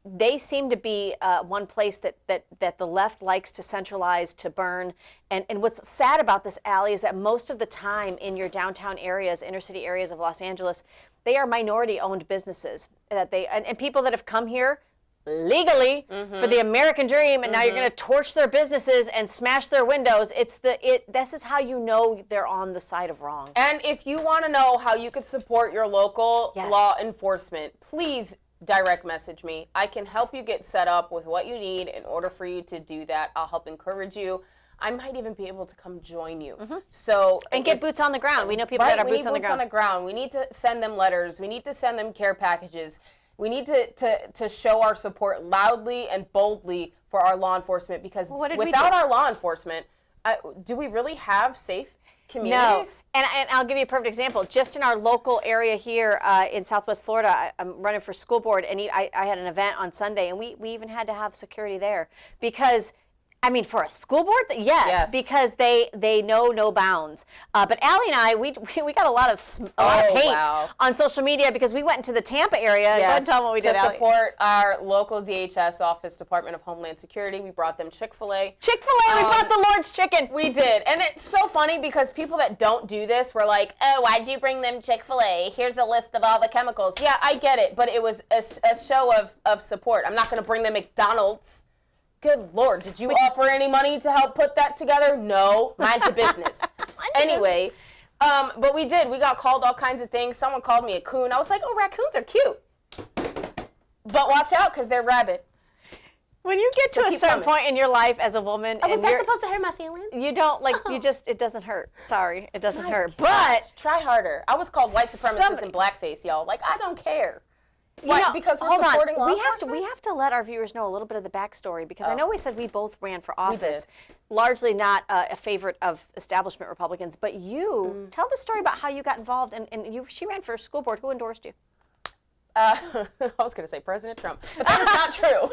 They seem to be one place that the left likes to centralize, to burn. And what's sad about this, Allie, is that most of the time in your downtown areas, inner city areas of Los Angeles, they are minority-owned businesses and people that have come here legally for the American dream, and now you're going to torch their businesses and smash their windows. This is how you know they're on the side of wrong. And if you want to know how you could support your local law enforcement, please direct message me. I can help you get set up with what you need in order for you to do that. I'll help encourage you. I might even be able to come join you. So and get boots on the ground. We know people that are boots on the ground. We need to send them letters. We need to send them care packages. We need to show our support loudly and boldly for our law enforcement because without our law enforcement, do we really have safe communities? No. And I'll give you a perfect example. Just in our local area here in Southwest Florida, I'm running for school board, and I had an event on Sunday, and we even had to have security there because I mean, for a school board, yes. Because they know no bounds. But Allie and I, we got a lot of hate on social media because we went into the Tampa area. Yes. Go ahead and tell them what we did, To support our local DHS office, Department of Homeland Security, we brought them Chick-fil-A. We brought the Lord's Chicken. We did. And it's so funny because people that don't do this were like, oh, why'd you bring them Chick-fil-A? Here's the list of all the chemicals. Yeah, I get it, but it was a show of support. I'm not going to bring them McDonald's. Good Lord, did you offer any money to help put that together? No, mind your business. Anyway, but we did. We got called all kinds of things. Someone called me a coon. I was like, oh, raccoons are cute. But watch out, because they're rabid. When you get to a certain point in your life as a woman, was that supposed to hurt my feelings? You don't, it doesn't hurt. Sorry, it doesn't hurt. But try harder. I was called white supremacist and blackface, y'all. Like, I don't care. Because we're supporting law enforcement? We have to let our viewers know a little bit of the backstory because I know we said we both ran for office, largely not a favorite of establishment Republicans, but you tell the story about how you got involved and she ran for school board. Who endorsed you? I was going to say President Trump, but that is not true.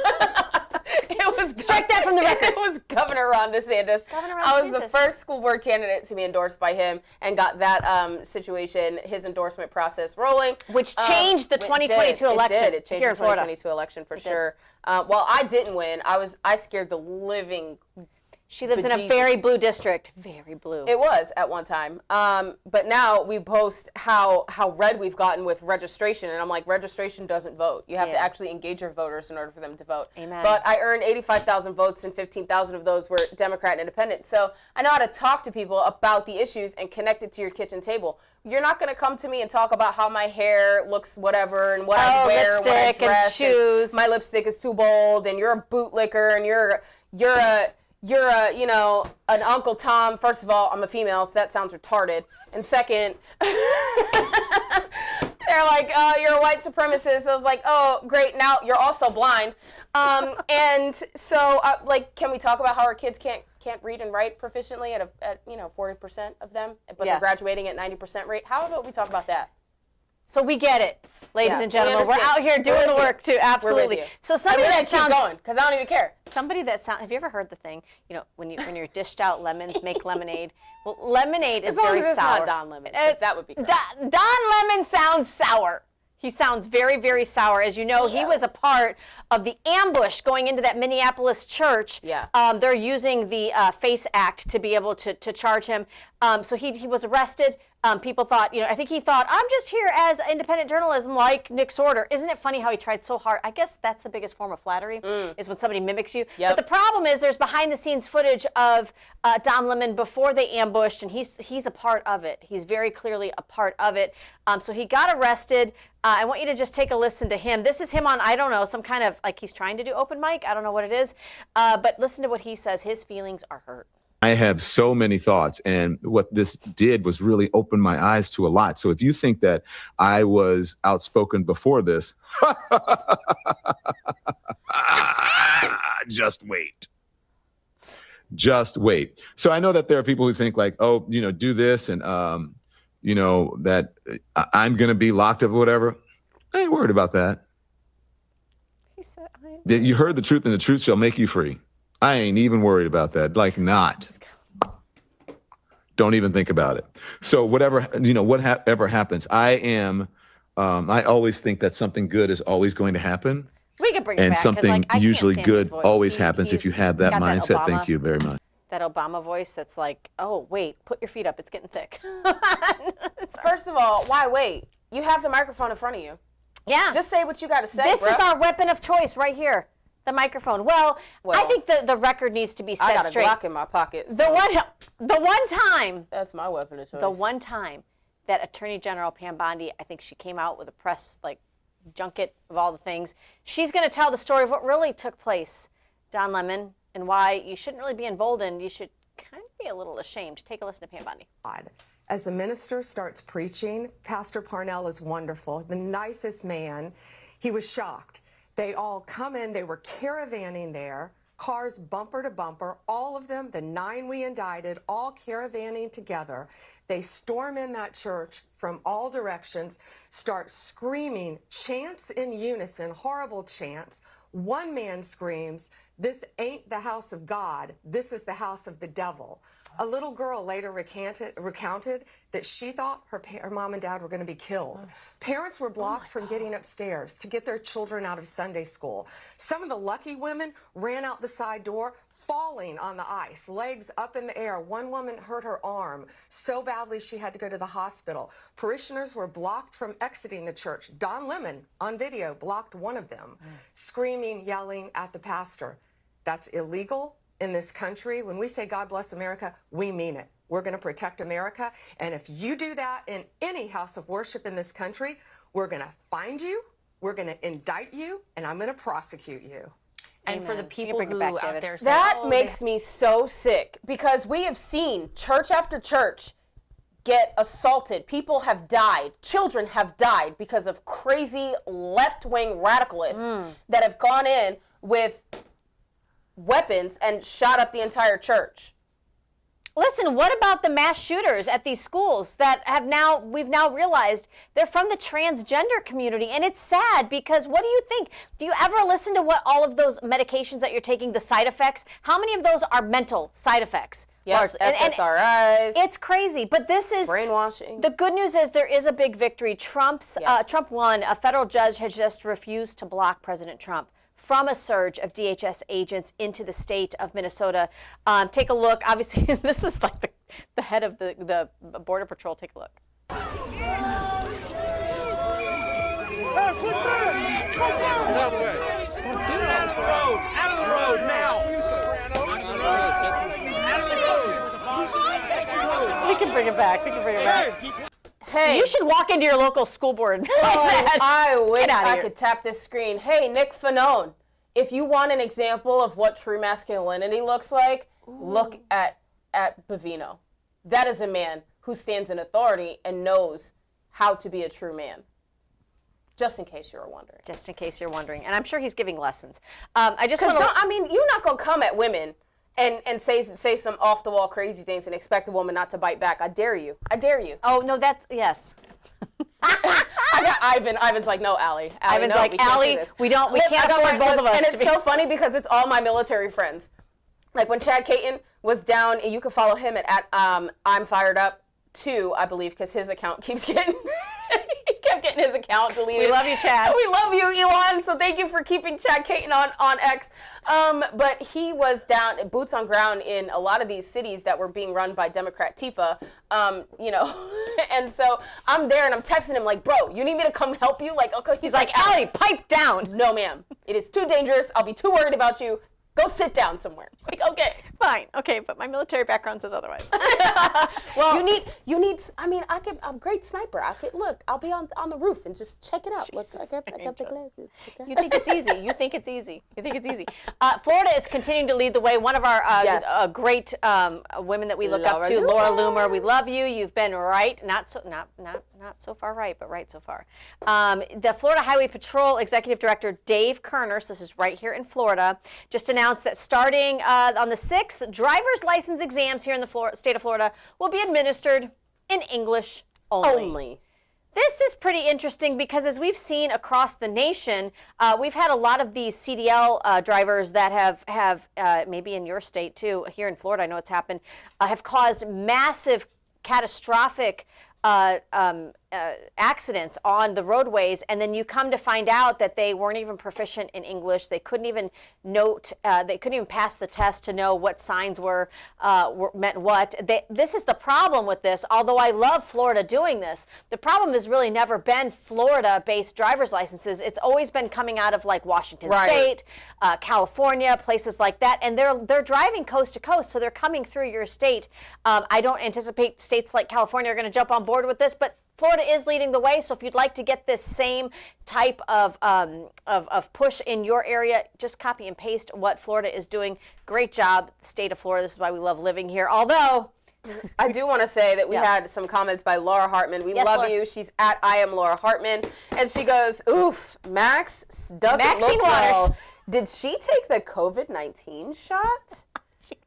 It was strike that from the record. It was Governor Ron DeSantis. I was the first school board candidate to be endorsed by him and got that situation, his endorsement process rolling. Which changed the 2022 election. It changed the 2022 election for sure. While I didn't win, I scared the living. She lives in a very blue district. Very blue. It was at one time. But now we boast how red we've gotten with registration. And I'm like, registration doesn't vote. You have to actually engage your voters in order for them to vote. Amen. But I earned 85,000 votes and 15,000 of those were Democrat and Independent. So I know how to talk to people about the issues and connect it to your kitchen table. You're not going to come to me and talk about how my hair looks whatever and what I wear, what I dress, and shoes. And my lipstick is too bold and you're a bootlicker and you're an Uncle Tom. First of all, I'm a female, so that sounds retarded. And second, they're like, oh, you're a white supremacist. I was like, oh, great, now you're also blind. And so, can we talk about how our kids can't read and write proficiently at 40% of them, but they're graduating at 90% rate? How about we talk about that? So we get it, ladies and so we gentlemen. We're out here doing the work too. Absolutely. So somebody that sounds going because I don't even care. Somebody that sounds. Have you ever heard the thing? You know, when you're dished out lemons, make lemonade. Well, lemonade is very sour. It's not Don Lemon. That would be. Don Lemon sounds sour. He sounds very, very sour. As you know, he was a part of the ambush going into that Minneapolis church. Yeah. They're using the FACE Act to be able to charge him. So he was arrested. People thought, I think he thought, I'm just here as independent journalism like Nick Sorter. Isn't it funny how he tried so hard? I guess that's the biggest form of flattery, is when somebody mimics you. Yep. But the problem is there's behind-the-scenes footage of Don Lemon before they ambushed, and he's a part of it. He's very clearly a part of it. So he got arrested. I want you to just take a listen to him. This is him on, I don't know, some kind of, like he's trying to do open mic. I don't know what it is. But listen to what he says. His feelings are hurt. I have so many thoughts, and what this did was really open my eyes to a lot. So if you think that I was outspoken before this, just wait. Just wait. So I know that there are people who think like, oh, do this and, that I'm going to be locked up or whatever. I ain't worried about that. He said, you heard the truth and the truth shall make you free. I ain't even worried about that. Like not. Don't even think about it. So whatever happens, I always think that something good is always going to happen. We can bring it and back, something usually good always happens if you have that got mindset. Thank you very much. That Obama voice that's like, oh, wait, put your feet up. It's getting thick. First of all, why wait? You have the microphone in front of you. Yeah. Just say what you got to say, This is our weapon of choice right here. The microphone. Well, I think the record needs to be set I got straight. a Glock in my pocket. The one time. That's my weapon of choice. The one time that Attorney General Pam Bondi, I think she came out with a press junket of all the things. She's going to tell the story of what really took place, Don Lemon, and why you shouldn't really be emboldened. You should kind of be a little ashamed. Take a listen to Pam Bondi. As the minister starts preaching, Pastor Parnell is wonderful, the nicest man. He was shocked. They all come in, they were caravanning there, cars bumper to bumper, all of them, the 9 we indicted, all caravanning together. They storm in that church from all directions, start screaming chants in unison, horrible chants. One man screams, "This ain't the house of God, this is the house of the devil." A little girl later recounted that she thought her mom and dad were going to be killed. Parents were blocked from getting upstairs to get their children out of Sunday school. Some of the lucky women ran out the side door, falling on the ice, legs up in the air. One woman hurt her arm so badly she had to go to the hospital. Parishioners were blocked from exiting the church. Don Lemon, on video, blocked one of them, screaming, yelling at the pastor. That's illegal. In this country, when we say God bless America, we mean it. We're going to protect America. And if you do that in any house of worship in this country, we're going to find you, we're going to indict you, and I'm going to prosecute you. And for the people who out there say, that makes me so sick, because we have seen church after church get assaulted. People have died. Children have died because of crazy left-wing radicalists that have gone in with weapons and shot up the entire church. Listen, what about the mass shooters at these schools that we've now realized they're from the transgender community? And it's sad, because what do you think? Do you ever listen to what all of those medications that you're taking, the side effects? How many of those are mental side effects? Yeah, SSRIs. It's crazy, but this is brainwashing. The good news is there is a big victory. Trump won. A federal judge has just refused to block President Trump from a surge of DHS agents into the state of Minnesota. Take a look. Obviously, this is like the head of the Border Patrol. Take a look. Get out of the way. Get out of the road. Out of the road now. We can bring it back. Hey, you should walk into your local school board. I wish I could tap this screen. Hey, Nick Fanone, if you want an example of what true masculinity looks like, look at Bavino. That is a man who stands in authority and knows how to be a true man. Just in case you were wondering. And I'm sure he's giving lessons. You're not going to come at women and say some off-the-wall crazy things and expect a woman not to bite back. I dare you. Oh, no, yes. I got Ivan. Ivan's like, no, Allie. Ivan's no, like, Allie, we can't afford both of us. And it's so funny because it's all my military friends. Like when Chad Caton was down, and you can follow him at I'm Fired Up 2, I believe, because his account keeps getting he kept getting his account deleted. We love you, Chad. We love you, Elon. So thank you for keeping Chad Caton on X. But he was down, boots on ground in a lot of these cities that were being run by Democrat Tifa, and so I'm there and I'm texting him like, bro, you need me to come help you? Like, okay. He's like, Allie, pipe down. No, ma'am. It is too dangerous. I'll be too worried about you. Go sit down somewhere. Like, okay. Fine. Okay, but my military background says otherwise. Well, you need, I mean, I'm a great sniper. I'll be on the roof and just check it out. Look, I got the glasses. Okay. You think it's easy. You think it's easy. Florida is continuing to lead the way. One of our great women that we look up to, Laura Loomer. We love you. You've been right. Not so far right, but right so far. The Florida Highway Patrol Executive Director Dave Kerner, so this is right here in Florida, just announced that starting on the 6th, driver's license exams here in the state of Florida will be administered in English only. This is pretty interesting because as we've seen across the nation, we've had a lot of these CDL drivers that have maybe in your state too, here in Florida, I know it's happened, have caused massive catastrophic accidents on the roadways, and then you come to find out that they weren't even proficient in English. They couldn't even they couldn't even pass the test to know what signs were meant what. This is the problem with this. Although I love Florida doing this, the problem has really never been Florida-based driver's licenses. It's always been coming out of like Washington State, California, places like that, and they're driving coast to coast, so they're coming through your state. I don't anticipate states like California are going to jump on board with this, but Florida is leading the way, so if you'd like to get this same type of push in your area, just copy and paste what Florida is doing. Great job, state of Florida. This is why we love living here. Although, I do want to say that we had some comments by Laura Hartman. We love you. She's at I am Laura Hartman, and she goes, "Oof, Max doesn't look well. Did she take the COVID-19 shot?"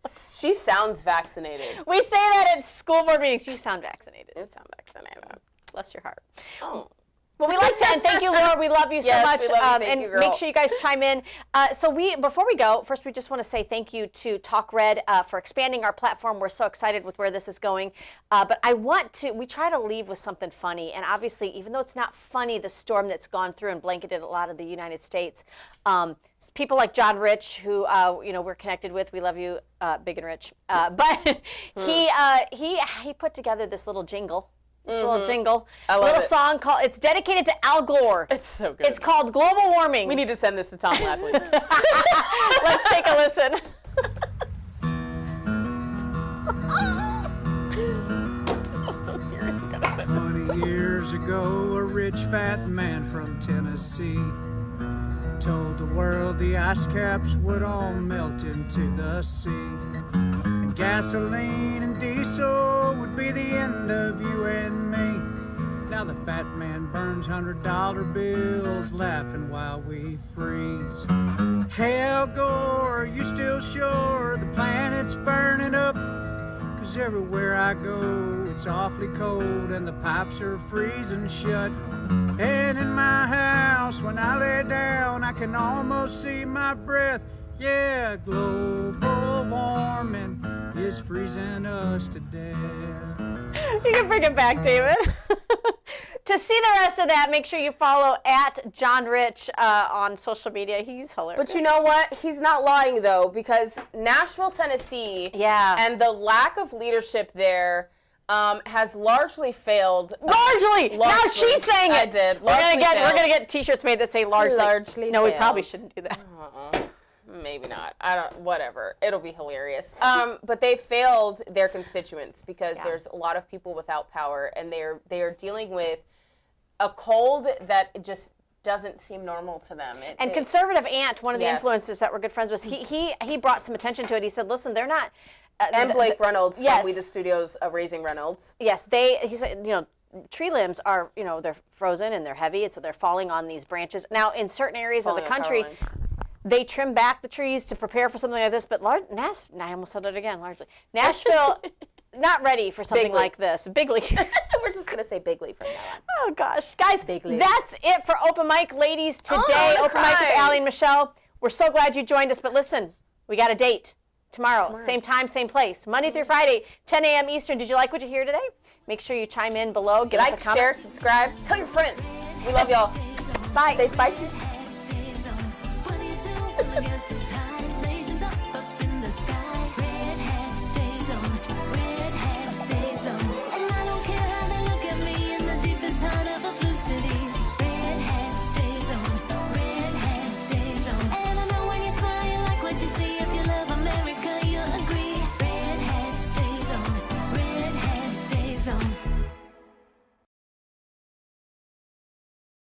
She sounds vaccinated. We say that at school board meetings. You sound vaccinated. You sound vaccinated. Bless your heart. Oh. Well, we like to, and thank you, Laura. We love you so much. We love you. Thank you, girl. Make sure you guys chime in. Before we go, first we just want to say thank you to Talk Red for expanding our platform. We're so excited with where this is going. But we try to leave with something funny. And obviously, even though it's not funny, the storm that's gone through and blanketed a lot of the United States, people like Jon Rich, who we're connected with, we love you, Big and Rich. But he put together this little jingle. A little song called, it's dedicated to Al Gore. It's so good. It's called Global Warming. We need to send this to Tom Lapley. Let's take a listen. I'm so serious, we gotta send this to Tom. 20 years ago, a rich fat man from Tennessee told the world the ice caps would all melt into the sea. And gasoline and diesel would be the end of you and me. Now the fat man burns $100 bills, laughing while we freeze. Hey Al Gore, are you still sure the planet's burning up? 'Cause everywhere I go, it's awfully cold and the pipes are freezing shut. And in my house, when I lay down, I can almost see my breath. Yeah, global warming is freezing us to death. You can bring it back, David. To see the rest of that, make sure you follow at Jon Rich on social media. He's hilarious. But you know what? He's not lying, though, because Nashville, Tennessee, and the lack of leadership there has largely failed. Largely! Now she's saying it. I did. We're gonna get T-shirts made that say largely. No, we probably shouldn't do that. Maybe not. Whatever. It'll be hilarious. But they failed their constituents because there's a lot of people without power, and they are dealing with a cold that just doesn't seem normal to them. Conservative Ant, one of the influencers that we're good friends with, he brought some attention to it. He said, listen, they're not... and Blake Reynolds from We the Studios of Raising Reynolds. Yes, he said, tree limbs are, they're frozen and they're heavy, and so they're falling on these branches. Now, in certain areas of the country, they trim back the trees to prepare for something like this, but I almost said that again, largely. Nashville, not ready for something like this. Big league. We're just going to say Bigly from now on. Oh, gosh. Guys, Bigly. That's it for Open Mic Ladies today. Open Mic with Allie and Michelle. We're so glad you joined us. But listen, we got a date. Tomorrow. Same time, same place. Monday through Friday, 10 a.m. Eastern. Did you like what you hear today? Make sure you chime in below. Give us a comment. Share, subscribe. Tell your friends. We love y'all. Bye. Stay spicy.